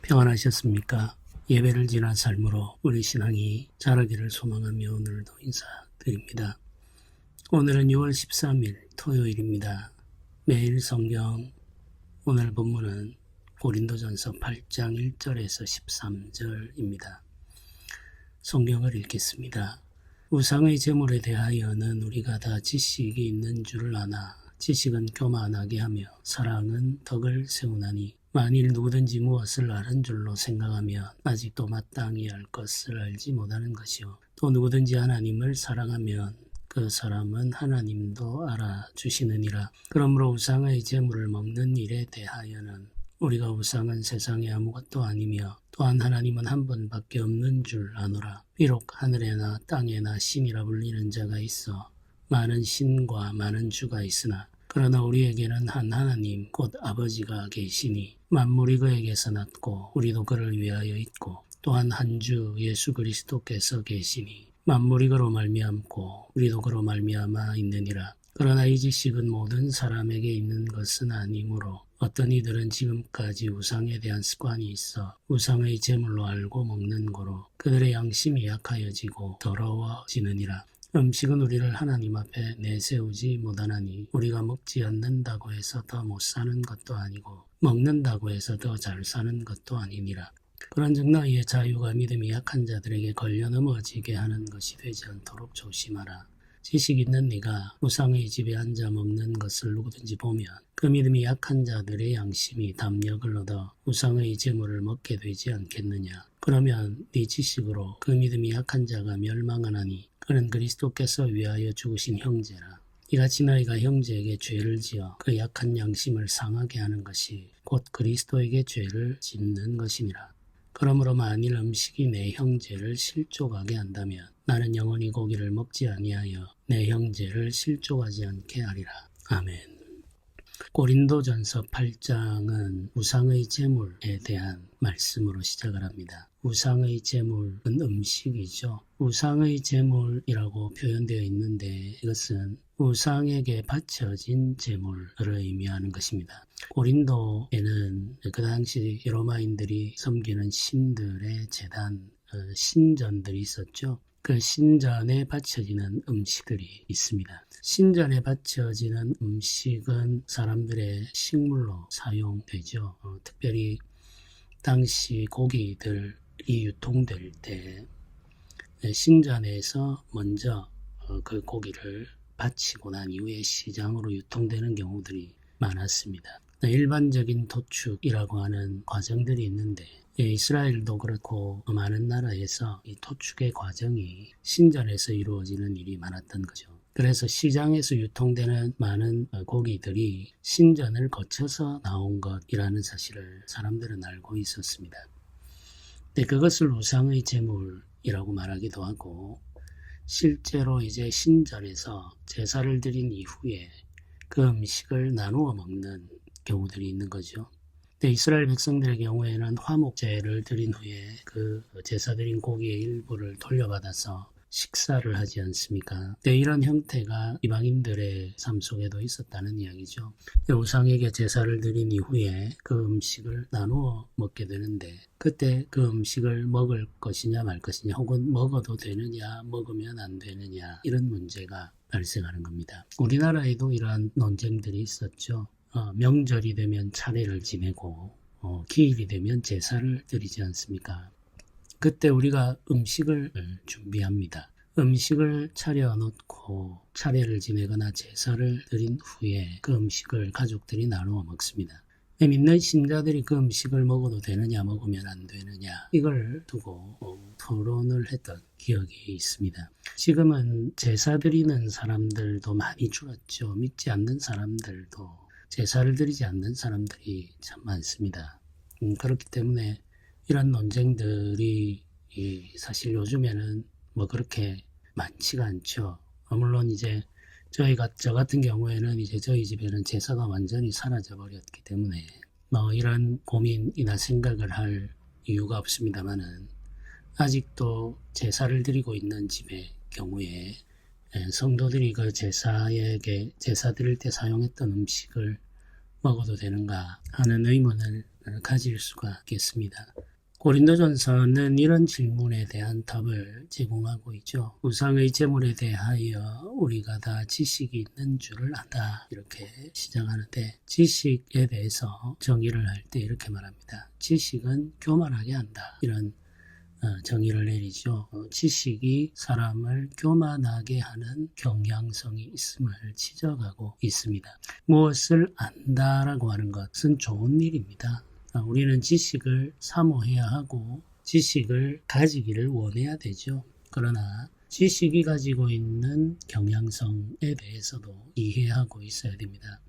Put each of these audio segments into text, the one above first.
평안하셨습니까? 예배를 지난 삶으로 우리 신앙이 자라기를 소망하며 오늘도 인사드립니다. 오늘은 6월 13일 토요일입니다. 매일 성경 오늘 본문은 고린도전서 8장 1절에서 13절입니다. 성경을 읽겠습니다. 우상의 제물에 대하여는 우리가 다 지식이 있는 줄을 아나 지식은 교만하게 하며 사랑은 덕을 세우나니 만일 누구든지 무엇을 아는 줄로 생각하면 아직도 마땅히 알 것을 알지 못하는 것이요 또 누구든지 하나님을 사랑하면 그 사람은 하나님도 알아주시느니라. 그러므로 우상의 제물을 먹는 일에 대하여는 우리가 우상은 세상에 아무것도 아니며 또한 하나님은 한 분밖에 없는 줄 아노라. 비록 하늘에나 땅에나 신이라 불리는 자가 있어 많은 신과 많은 주가 있으나 그러나 우리에게는 한 하나님 곧 아버지가 계시니 만물이 그에게서 났고 우리도 그를 위하여 있고 또한 한 주 예수 그리스도께서 계시니 만물이 그로 말미암고 우리도 그로 말미암아 있느니라. 그러나 이 지식은 모든 사람에게 있는 것은 아니므로 어떤 이들은 지금까지 우상에 대한 습관이 있어 우상의 제물로 알고 먹는 거로 그들의 양심이 약하여지고 더러워지느니라. 음식은 우리를 하나님 앞에 내세우지 못하나니 우리가 먹지 않는다고 해서 더 못 사는 것도 아니고 먹는다고 해서 더 잘 사는 것도 아니니라. 그런즉 너희의 자유가 믿음이 약한 자들에게 걸려 넘어지게 하는 것이 되지 않도록 조심하라. 지식 있는 네가 우상의 집에 앉아 먹는 것을 누구든지 보면 그 믿음이 약한 자들의 양심이 담력을 얻어 우상의 제물을 먹게 되지 않겠느냐. 그러면 네 지식으로 그 믿음이 약한 자가 멸망하나니 그는 그리스도께서 위하여 죽으신 형제라. 이같이 너희가 형제에게 죄를 지어 그 약한 양심을 상하게 하는 것이 곧 그리스도에게 죄를 짓는 것이니라. 그러므로 만일 음식이 내 형제를 실족하게 한다면 나는 영원히 고기를 먹지 아니하여 내 형제를 실족하지 않게 하리라. 아멘. 고린도전서 8장은 우상의 제물에 대한 말씀으로 시작을 합니다. 우상의 제물은 음식이죠. 우상의 제물이라고 표현되어 있는데 이것은 우상에게 바쳐진 제물을 의미하는 것입니다. 고린도에는 그 당시 로마인들이 섬기는 신들의 제단, 신전들이 있었죠. 그 신전에 바쳐지는 음식들이 있습니다. 신전에 바쳐지는 음식은 사람들의 식물로 사용되죠. 특별히 당시 고기들이 유통될 때 신전에서 먼저 그 고기를 바치고 난 이후에 시장으로 유통되는 경우들이 많았습니다. 일반적인 도축이라고 하는 과정들이 있는데 이스라엘도 그렇고 많은 나라에서 이 도축의 과정이 신전에서 이루어지는 일이 많았던 거죠. 그래서 시장에서 유통되는 많은 고기들이 신전을 거쳐서 나온 것이라는 사실을 사람들은 알고 있었습니다. 그것을 우상의 제물이라고 말하기도 하고 실제로 이제 신전에서 제사를 드린 이후에 그 음식을 나누어 먹는 경우들이 있는 거죠. 이스라엘 백성들의 경우에는 화목제를 드린 후에 그 제사 드린 고기의 일부를 돌려받아서 식사를 하지 않습니까? 이런 형태가 이방인들의 삶 속에도 있었다는 이야기죠. 우상에게 제사를 드린 이후에 그 음식을 나누어 먹게 되는데 그때 그 음식을 먹을 것이냐 말 것이냐 혹은 먹어도 되느냐 먹으면 안 되느냐 이런 문제가 발생하는 겁니다. 우리나라에도 이러한 논쟁들이 있었죠. 명절이 되면 차례를 지내고 기일이 되면 제사를 드리지 않습니까? 그때 우리가 음식을 준비합니다. 음식을 차려놓고 차례를 지내거나 제사를 드린 후에 그 음식을 가족들이 나누어 먹습니다. 믿는 신자들이 그 음식을 먹어도 되느냐 먹으면 안 되느냐 이걸 두고 토론을 했던 기억이 있습니다. 지금은 제사 드리는 사람들도 많이 줄었죠. 믿지 않는 사람들도 제사를 드리지 않는 사람들이 참 많습니다. 그렇기 때문에 이런 논쟁들이 사실 요즘에는 뭐 그렇게 많지가 않죠. 물론 이제 저 같은 경우에는 이제 저희 집에는 제사가 완전히 사라져 버렸기 때문에 이런 고민이나 생각을 할 이유가 없습니다만은 아직도 제사를 드리고 있는 집의 경우에 성도들이 그 제사 드릴 때 사용했던 음식을 먹어도 되는가 하는 의문을 가질 수가 있겠습니다. 고린도전서는 이런 질문에 대한 답을 제공하고 있죠. 우상의 제물에 대하여 우리가 다 지식이 있는 줄을 안다. 이렇게 시작하는데 지식에 대해서 정의를 할 때 이렇게 말합니다. 지식은 교만하게 한다. 이런 정의를 내리죠. 지식이 사람을 교만하게 하는 경향성이 있음을 지적하고 있습니다. 무엇을 안다라고 하는 것은 좋은 일입니다. 우리는 지식을 사모해야 하고 지식을 가지기를 원해야 되죠. 그러나 지식이 가지고 있는 경향성에 대해서도 이해하고 있어야 됩니다.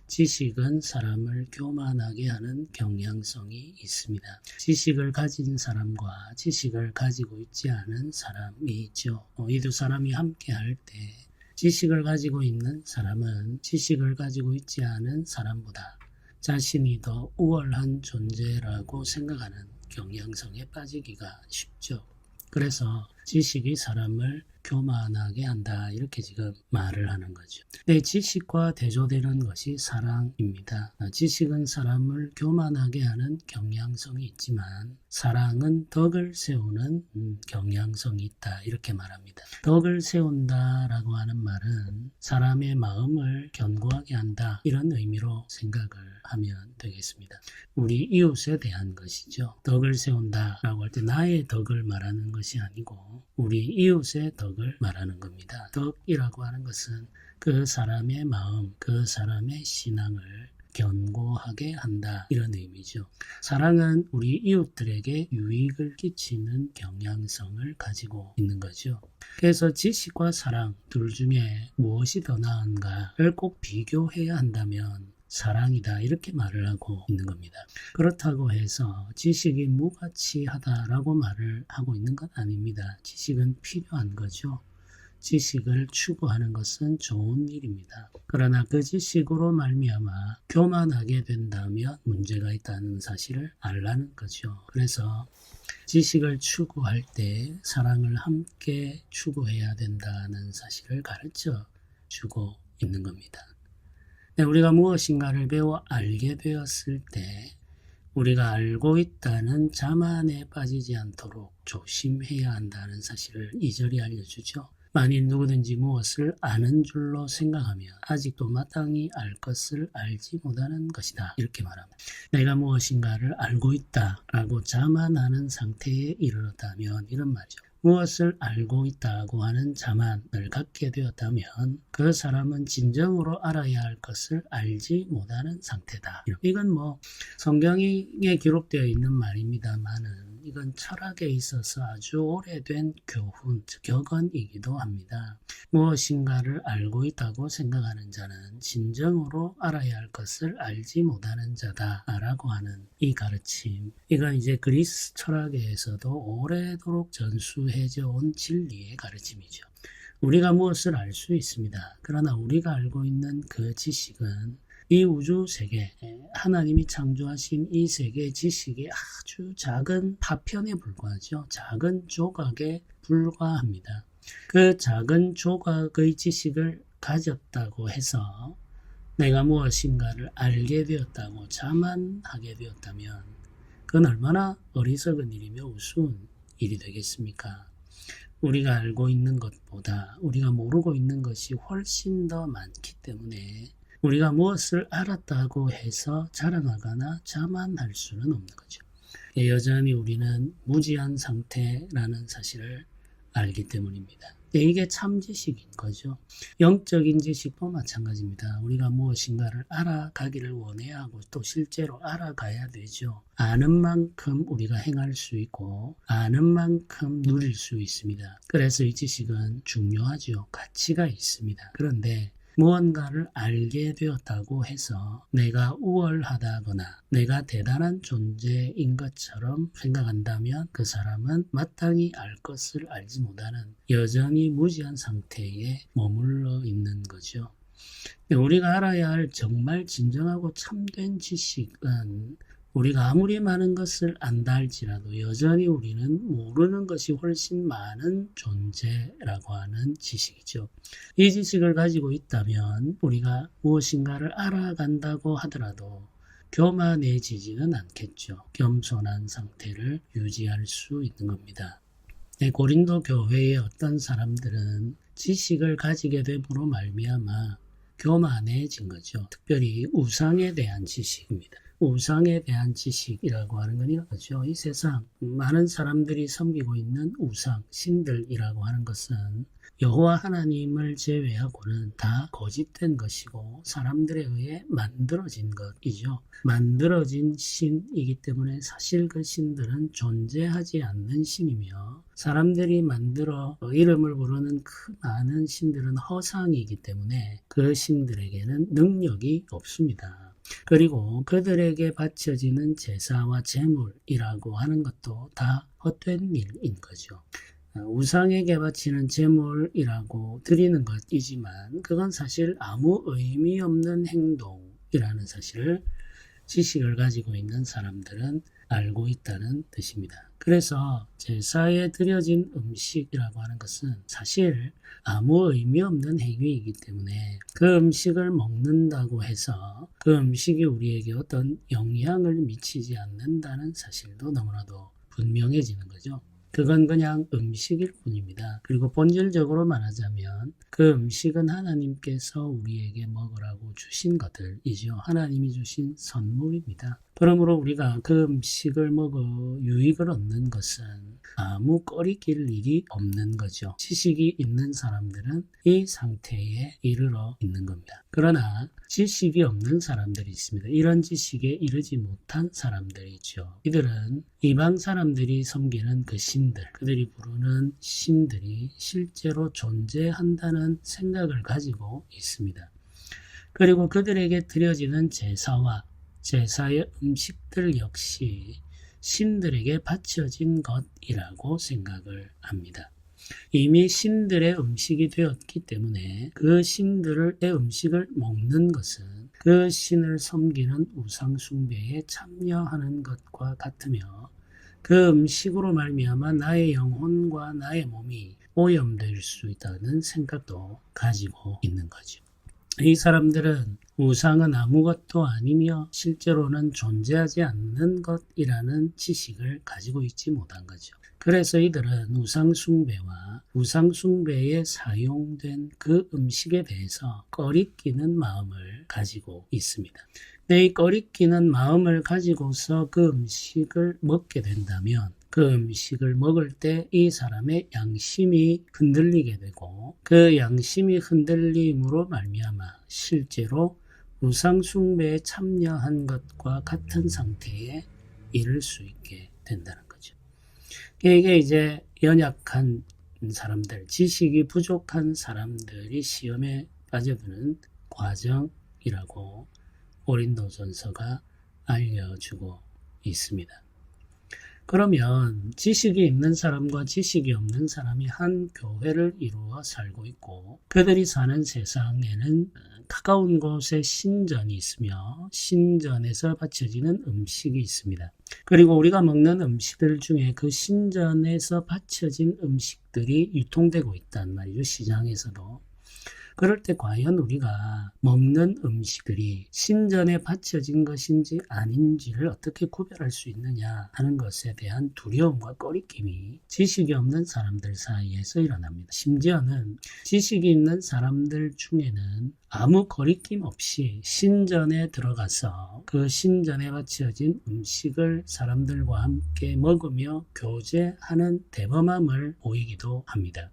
지식은 사람을 교만하게 하는 경향성이 있습니다. 지식을 가진 사람과 지식을 가지고 있지 않은 사람이 있죠. 이 두 사람이 함께 할 때 지식을 가지고 있는 사람은 지식을 가지고 있지 않은 사람보다 자신이 더 우월한 존재라고 생각하는 경향성에 빠지기가 쉽죠. 그래서 지식이 사람을 교만하게 한다 이렇게 지금 말을 하는 거죠. 네, 지식과 대조되는 것이 사랑입니다. 지식은 사람을 교만하게 하는 경향성이 있지만 사랑은 덕을 세우는 경향성이 있다 이렇게 말합니다. 덕을 세운다라고 하는 말은 사람의 마음을 견고하게 한다 이런 의미로 생각을 하면 되겠습니다. 우리 이웃에 대한 것이죠. 덕을 세운다라고 할 때 나의 덕을 말하는 것이 아니고 우리 이웃의 덕을 말하는 겁니다. 덕이라고 하는 것은 그 사람의 마음, 그 사람의 신앙을 견고하게 한다 이런 의미죠. 사랑은 우리 이웃들에게 유익을 끼치는 경향성을 가지고 있는 거죠. 그래서 지식과 사랑 둘 중에 무엇이 더 나은가를 꼭 비교해야 한다면 사랑이다 이렇게 말을 하고 있는 겁니다. 그렇다고 해서 지식이 무가치하다라고 말을 하고 있는 건 아닙니다. 지식은 필요한 거죠. 지식을 추구하는 것은 좋은 일입니다. 그러나 그 지식으로 말미암아 교만하게 된다면 문제가 있다는 사실을 알라는 거죠. 그래서 지식을 추구할 때 사랑을 함께 추구해야 된다는 사실을 가르쳐 주고 있는 겁니다. 우리가 무엇인가를 배워 알게 되었을 때 우리가 알고 있다는 자만에 빠지지 않도록 조심해야 한다는 사실을 이 절이 알려주죠. 만일 누구든지 무엇을 아는 줄로 생각하면 아직도 마땅히 알 것을 알지 못하는 것이다. 이렇게 말합니다. 내가 무엇인가를 알고 있다라고 자만하는 상태에 이르렀다면 이런 말이죠. 무엇을 알고 있다고 하는 자만을 갖게 되었다면 그 사람은 진정으로 알아야 할 것을 알지 못하는 상태다. 이건 성경에 기록되어 있는 말입니다만은 이건 철학에 있어서 아주 오래된 교훈, 격언이기도 합니다. 무엇인가를 알고 있다고 생각하는 자는 진정으로 알아야 할 것을 알지 못하는 자다라고 하는 이 가르침. 이건 이제 그리스 철학에서도 오래도록 전수해져 온 진리의 가르침이죠. 우리가 무엇을 알 수 있습니다. 그러나 우리가 알고 있는 그 지식은 이 우주 세계, 하나님이 창조하신 이 세계의 지식이 아주 작은 파편에 불과하죠. 작은 조각에 불과합니다. 그 작은 조각의 지식을 가졌다고 해서 내가 무엇인가를 알게 되었다고 자만하게 되었다면 그건 얼마나 어리석은 일이며 우스운 일이 되겠습니까? 우리가 알고 있는 것보다 우리가 모르고 있는 것이 훨씬 더 많기 때문에 우리가 무엇을 알았다고 해서 자랑하거나 자만할 수는 없는 거죠. 여전히 우리는 무지한 상태라는 사실을 알기 때문입니다. 이게 참 지식인 거죠. 영적인 지식도 마찬가지입니다. 우리가 무엇인가를 알아가기를 원해야 하고 또 실제로 알아가야 되죠. 아는 만큼 우리가 행할 수 있고 아는 만큼 누릴 수 있습니다. 그래서 이 지식은 중요하죠. 가치가 있습니다. 그런데 무언가를 알게 되었다고 해서 내가 우월하다거나 내가 대단한 존재인 것처럼 생각한다면 그 사람은 마땅히 알 것을 알지 못하는 여전히 무지한 상태에 머물러 있는 거죠. 우리가 알아야 할 정말 진정하고 참된 지식은 우리가 아무리 많은 것을 안다 할지라도 여전히 우리는 모르는 것이 훨씬 많은 존재라고 하는 지식이죠. 이 지식을 가지고 있다면 우리가 무엇인가를 알아간다고 하더라도 교만해지지는 않겠죠. 겸손한 상태를 유지할 수 있는 겁니다. 고린도 교회의 어떤 사람들은 지식을 가지게 됨으로 말미암아 교만해진 거죠. 특별히 우상에 대한 지식입니다. 우상에 대한 지식이라고 하는 건 이거죠. 이 세상 많은 사람들이 섬기고 있는 우상, 신들이라고 하는 것은 여호와 하나님을 제외하고는 다 거짓된 것이고 사람들에 의해 만들어진 것이죠. 만들어진 신이기 때문에 사실 그 신들은 존재하지 않는 신이며 사람들이 만들어 이름을 부르는 그 많은 신들은 허상이기 때문에 그 신들에게는 능력이 없습니다. 그리고 그들에게 바쳐지는 제사와 제물이라고 하는 것도 다 헛된 일인 거죠. 우상에게 바치는 제물이라고 드리는 것이지만 그건 사실 아무 의미 없는 행동이라는 사실을 지식을 가지고 있는 사람들은 알고 있다는 뜻입니다. 그래서 제사에 드려진 음식이라고 하는 것은 사실 아무 의미 없는 행위이기 때문에 그 음식을 먹는다고 해서 그 음식이 우리에게 어떤 영향을 미치지 않는다는 사실도 너무나도 분명해지는 거죠. 그건 그냥 음식일 뿐입니다. 그리고 본질적으로 말하자면 그 음식은 하나님께서 우리에게 먹으라고 주신 것들이죠. 하나님이 주신 선물입니다. 그러므로 우리가 그 음식을 먹어 유익을 얻는 것은 아무 꺼리낄 일이 없는 거죠. 지식이 있는 사람들은 이 상태에 이르러 있는 겁니다. 그러나 지식이 없는 사람들이 있습니다. 이런 지식에 이르지 못한 사람들이죠. 이들은 이방 사람들이 섬기는 그 신들, 그들이 부르는 신들이 실제로 존재한다는 생각을 가지고 있습니다. 그리고 그들에게 드려지는 제사와 제사의 음식들 역시 신들에게 바쳐진 것이라고 생각을 합니다. 이미 신들의 음식이 되었기 때문에 그 신들의 음식을 먹는 것은 그 신을 섬기는 우상 숭배에 참여하는 것과 같으며 그 음식으로 말미암아 나의 영혼과 나의 몸이 오염될 수 있다는 생각도 가지고 있는 거죠. 이 사람들은 우상은 아무것도 아니며 실제로는 존재하지 않는 것이라는 지식을 가지고 있지 못한 거죠. 그래서 이들은 우상숭배와 우상숭배에 사용된 그 음식에 대해서 꺼리끼는 마음을 가지고 있습니다. 근데 이 꺼리끼는 마음을 가지고서 그 음식을 먹게 된다면 그 음식을 먹을 때 이 사람의 양심이 흔들리게 되고 그 양심이 흔들림으로 말미암아 실제로 우상 숭배에 참여한 것과 같은 상태에 이를 수 있게 된다는 거죠. 이게 이제 연약한 사람들, 지식이 부족한 사람들이 시험에 빠져드는 과정이라고 고린도전서가 알려주고 있습니다. 그러면 지식이 있는 사람과 지식이 없는 사람이 한 교회를 이루어 살고 있고 그들이 사는 세상에는 가까운 곳에 신전이 있으며 신전에서 바쳐지는 음식이 있습니다. 그리고 우리가 먹는 음식들 중에 그 신전에서 바쳐진 음식들이 유통되고 있단 말이죠. 시장에서도. 그럴 때 과연 우리가 먹는 음식들이 신전에 바쳐진 것인지 아닌지를 어떻게 구별할 수 있느냐 하는 것에 대한 두려움과 꺼리낌이 지식이 없는 사람들 사이에서 일어납니다. 심지어는 지식이 있는 사람들 중에는 아무 거리낌 없이 신전에 들어가서 그 신전에 바쳐진 음식을 사람들과 함께 먹으며 교제하는 대범함을 보이기도 합니다.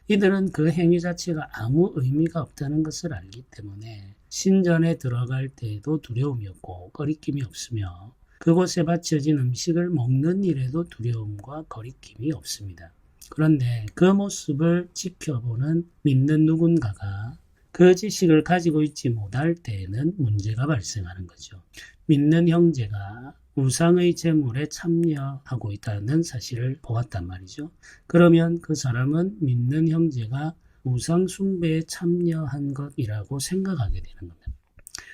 이들은 그 행위 자체가 아무 의미가 없다는 것을 알기 때문에 신전에 들어갈 때에도 두려움이 없고 거리낌이 없으며 그곳에 바쳐진 음식을 먹는 일에도 두려움과 거리낌이 없습니다. 그런데 그 모습을 지켜보는 믿는 누군가가 그 지식을 가지고 있지 못할 때에는 문제가 발생하는 거죠. 믿는 형제가 우상의 제물에 참여하고 있다는 사실을 보았단 말이죠. 그러면 그 사람은 믿는 형제가 우상 숭배에 참여한 것이라고 생각하게 되는 겁니다.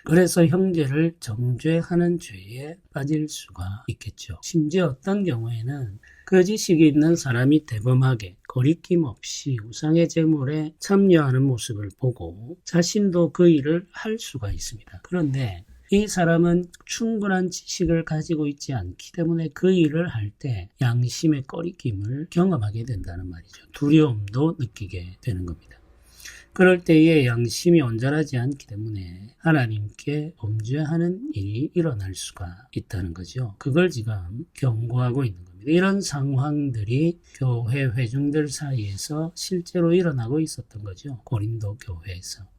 그래서 형제를 정죄하는 죄에 빠질 수가 있겠죠. 심지어 어떤 경우에는 그 지식이 있는 사람이 대범하게 거리낌 없이 우상의 제물에 참여하는 모습을 보고 자신도 그 일을 할 수가 있습니다. 그런데 이 사람은 충분한 지식을 가지고 있지 않기 때문에 그 일을 할 때 양심의 꺼리낌을 경험하게 된다는 말이죠. 두려움도 느끼게 되는 겁니다. 그럴 때에 양심이 온전하지 않기 때문에 하나님께 범죄하는 일이 일어날 수가 있다는 거죠. 그걸 지금 경고하고 있는 겁니다. 이런 상황들이 교회 회중들 사이에서 실제로 일어나고 있었던 거죠. 고린도 교회에서.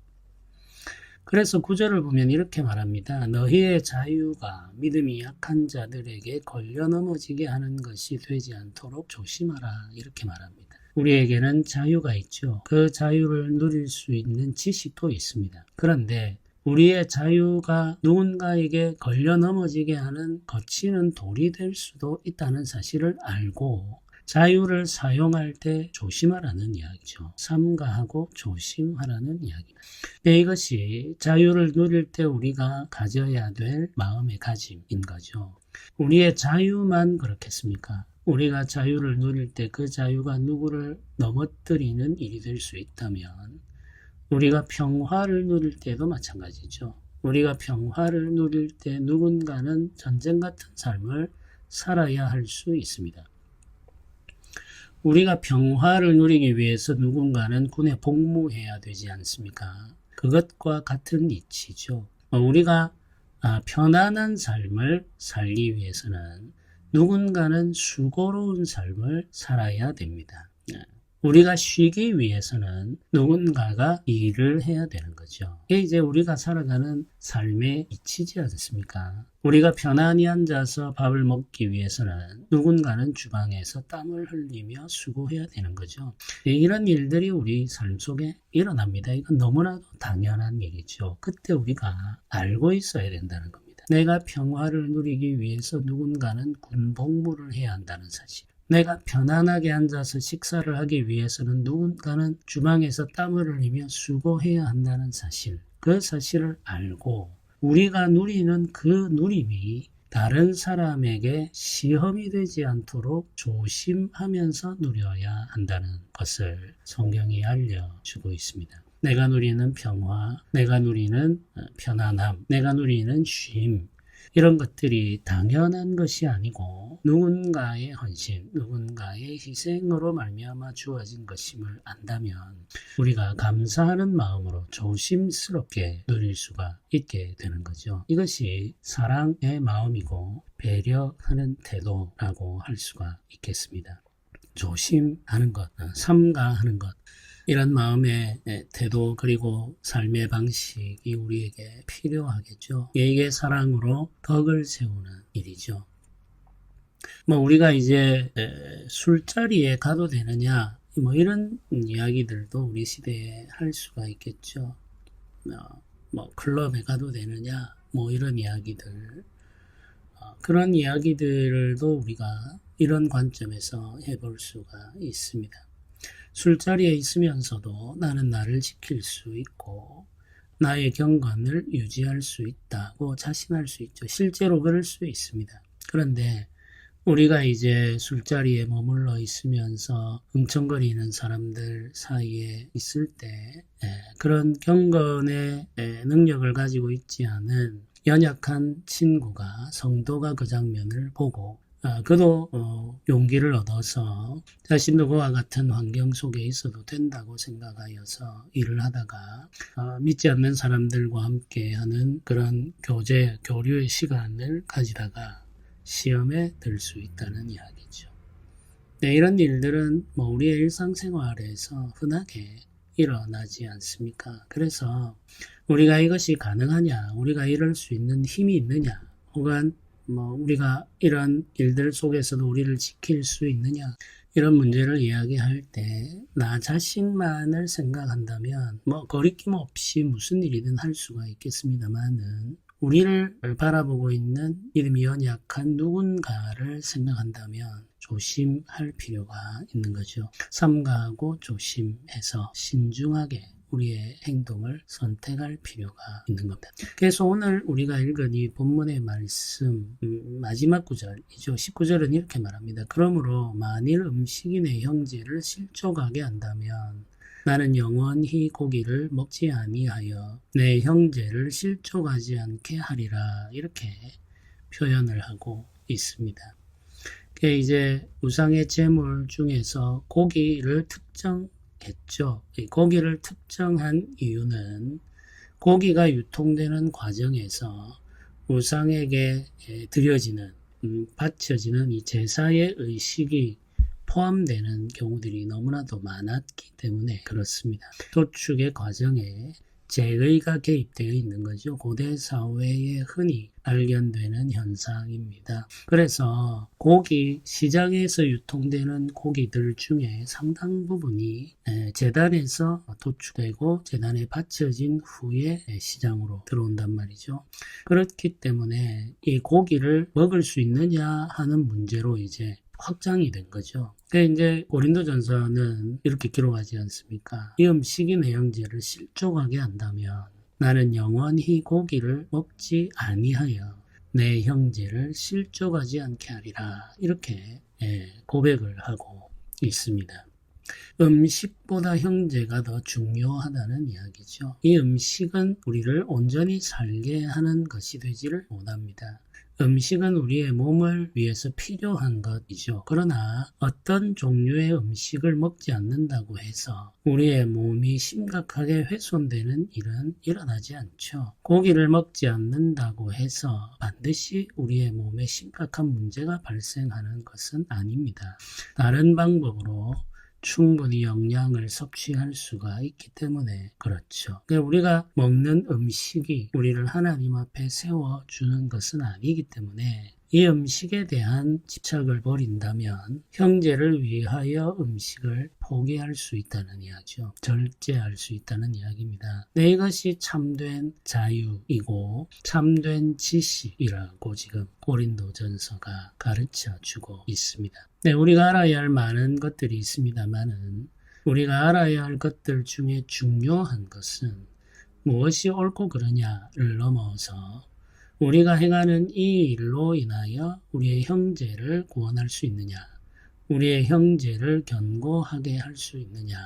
그래서 구절을 보면 이렇게 말합니다. 너희의 자유가 믿음이 약한 자들에게 걸려 넘어지게 하는 것이 되지 않도록 조심하라. 이렇게 말합니다. 우리에게는 자유가 있죠. 그 자유를 누릴 수 있는 지식도 있습니다. 그런데 우리의 자유가 누군가에게 걸려 넘어지게 하는 거치는 돌이 될 수도 있다는 사실을 알고 자유를 사용할 때 조심하라는 이야기죠. 삼가하고 조심하라는 이야기입니다. 네, 이것이 자유를 누릴 때 우리가 가져야 될 마음의 가짐인 거죠. 우리의 자유만 그렇겠습니까? 우리가 자유를 누릴 때 그 자유가 누구를 넘어뜨리는 일이 될 수 있다면 우리가 평화를 누릴 때도 마찬가지죠. 우리가 평화를 누릴 때 누군가는 전쟁 같은 삶을 살아야 할 수 있습니다. 우리가 평화를 누리기 위해서 누군가는 군에 복무해야 되지 않습니까? 그것과 같은 이치죠. 우리가 편안한 삶을 살기 위해서는 누군가는 수고로운 삶을 살아야 됩니다. 우리가 쉬기 위해서는 누군가가 일을 해야 되는 거죠. 이게 이제 우리가 살아가는 삶의 이치지 않습니까? 우리가 편안히 앉아서 밥을 먹기 위해서는 누군가는 주방에서 땀을 흘리며 수고해야 되는 거죠. 이런 일들이 우리 삶 속에 일어납니다. 이건 너무나도 당연한 일이죠. 그때 우리가 알고 있어야 된다는 겁니다. 내가 평화를 누리기 위해서 누군가는 군복무를 해야 한다는 사실. 내가 편안하게 앉아서 식사를 하기 위해서는 누군가는 주방에서 땀을 흘리며 수고해야 한다는 사실. 그 사실을 알고 우리가 누리는 그 누림이 다른 사람에게 시험이 되지 않도록 조심하면서 누려야 한다는 것을 성경이 알려주고 있습니다. 내가 누리는 평화, 내가 누리는 편안함, 내가 누리는 쉼, 이런 것들이 당연한 것이 아니고 누군가의 헌신, 누군가의 희생으로 말미암아 주어진 것임을 안다면 우리가 감사하는 마음으로 조심스럽게 누릴 수가 있게 되는 거죠. 이것이 사랑의 마음이고 배려하는 태도라고 할 수가 있겠습니다. 조심하는 것, 삼가하는 것, 이런 마음의 태도 그리고 삶의 방식이 우리에게 필요하겠죠. 이게 사랑으로 덕을 세우는 일이죠. 우리가 이제 술자리에 가도 되느냐 이런 이야기들도 우리 시대에 할 수가 있겠죠. 클럽에 가도 되느냐 이런 이야기들, 그런 이야기들도 우리가 이런 관점에서 해볼 수가 있습니다. 술자리에 있으면서도 나는 나를 지킬 수 있고 나의 경건을 유지할 수 있다고 자신할 수 있죠. 실제로 그럴 수 있습니다. 그런데 우리가 이제 술자리에 머물러 있으면서 흥청거리는 사람들 사이에 있을 때 그런 경건의 능력을 가지고 있지 않은 연약한 친구가, 성도가 그 장면을 보고 그도 용기를 얻어서 자신도 그와 같은 환경 속에 있어도 된다고 생각하여서 일을 하다가 믿지 않는 사람들과 함께 하는 그런 교류의 시간을 가지다가 시험에 들 수 있다는 이야기죠. 네, 이런 일들은 우리의 일상생활에서 흔하게 일어나지 않습니까? 그래서 우리가 이것이 가능하냐, 우리가 이럴 수 있는 힘이 있느냐, 혹은 우리가 이런 일들 속에서도 우리를 지킬 수 있느냐, 이런 문제를 이야기할 때 나 자신만을 생각한다면 거리낌 없이 무슨 일이든 할 수가 있겠습니다만은 우리를 바라보고 있는 믿음이 연약한 누군가를 생각한다면 조심할 필요가 있는 거죠. 삼가하고 조심해서 신중하게 우리의 행동을 선택할 필요가 있는 겁니다. 그래서 오늘 우리가 읽은 이 본문의 말씀 마지막 구절이죠. 19절은 이렇게 말합니다. 그러므로 만일 음식이 내 형제를 실족하게 한다면 나는 영원히 고기를 먹지 아니하여 내 형제를 실족하지 않게 하리라. 이렇게 표현을 하고 있습니다. 이제 우상의 제물 중에서 고기를 특정했죠. 이 고기를 특정한 이유는 고기가 유통되는 과정에서 우상에게 드려지는 바쳐지는 이 제사의 의식이 포함되는 경우들이 너무나도 많았기 때문에 그렇습니다. 도축의 과정에 제의가 개입되어 있는 거죠. 고대 사회에 흔히 발견되는 현상입니다. 그래서 고기, 시장에서 유통되는 고기들 중에 상당 부분이 제단에서 도축되고 제단에 바쳐진 후에 시장으로 들어온단 말이죠. 그렇기 때문에 이 고기를 먹을 수 있느냐 하는 문제로 이제 확장이 된 거죠. 이제 고린도전서는 이렇게 기록하지 않습니까? 이 음식이 내 형제를 실족하게 한다면 나는 영원히 고기를 먹지 아니하여 내 형제를 실족하지 않게 하리라. 이렇게 고백을 하고 있습니다. 음식보다 형제가 더 중요하다는 이야기죠. 이 음식은 우리를 온전히 살게 하는 것이 되지를 못합니다. 음식은 우리의 몸을 위해서 필요한 것이죠. 그러나 어떤 종류의 음식을 먹지 않는다고 해서 우리의 몸이 심각하게 훼손되는 일은 일어나지 않죠. 고기를 먹지 않는다고 해서 반드시 우리의 몸에 심각한 문제가 발생하는 것은 아닙니다. 다른 방법으로 충분히 영양을 섭취할 수가 있기 때문에 그렇죠. 우리가 먹는 음식이 우리를 하나님 앞에 세워주는 것은 아니기 때문에 이 음식에 대한 집착을 버린다면 형제를 위하여 음식을 포기할 수 있다는 이야기죠. 절제할 수 있다는 이야기입니다. 이것이 참된 자유이고 참된 지식이라고 지금 고린도전서가 가르쳐주고 있습니다. 우리가 알아야 할 많은 것들이 있습니다만은 우리가 알아야 할 것들 중에 중요한 것은 무엇이 옳고 그러냐를 넘어서 우리가 행하는 이 일로 인하여 우리의 형제를 구원할 수 있느냐, 우리의 형제를 견고하게 할 수 있느냐,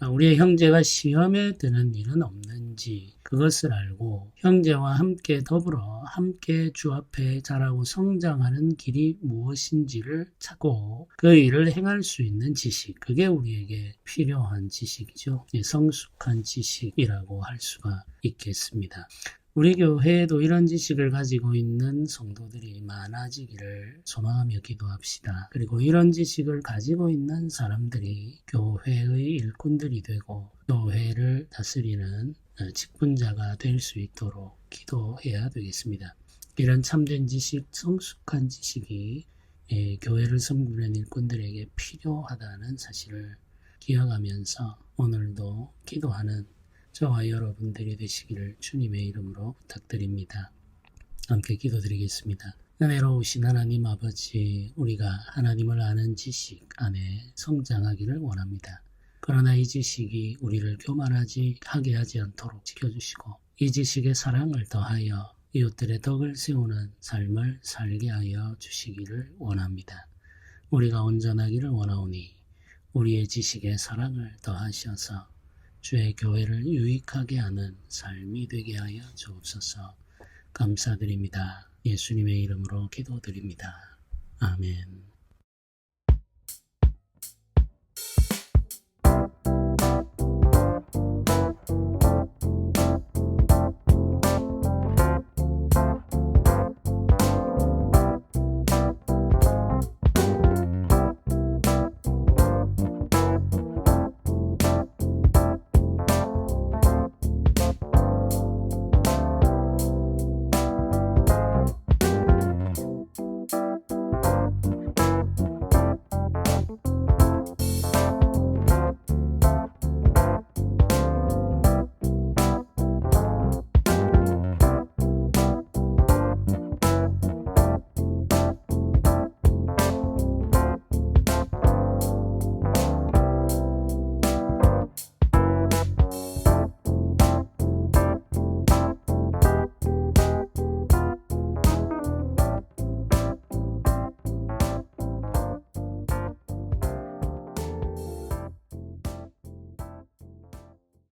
우리의 형제가 시험에 드는 일은 없는지 그것을 알고 형제와 함께 더불어 함께 주 앞에 자라고 성장하는 길이 무엇인지를 찾고 그 일을 행할 수 있는 지식, 그게 우리에게 필요한 지식이죠. 성숙한 지식이라고 할 수가 있겠습니다. 우리 교회에도 이런 지식을 가지고 있는 성도들이 많아지기를 소망하며 기도합시다. 그리고 이런 지식을 가지고 있는 사람들이 교회의 일꾼들이 되고 교회를 다스리는 직분자가 될 수 있도록 기도해야 되겠습니다. 이런 참된 지식, 성숙한 지식이 교회를 섬기는 일꾼들에게 필요하다는 사실을 기억하면서 오늘도 기도하는 저와 여러분들이 되시기를 주님의 이름으로 부탁드립니다. 함께 기도드리겠습니다. 은혜로우신 하나님 아버지, 우리가 하나님을 아는 지식 안에 성장하기를 원합니다. 그러나 이 지식이 우리를 교만하게 하지 않도록 지켜주시고 이 지식의 사랑을 더하여 이웃들의 덕을 세우는 삶을 살게 하여 주시기를 원합니다. 우리가 온전하기를 원하오니 우리의 지식의 사랑을 더하셔서 주의 교회를 유익하게 하는 삶이 되게 하여 주옵소서. 감사드립니다. 예수님의 이름으로 기도드립니다. 아멘.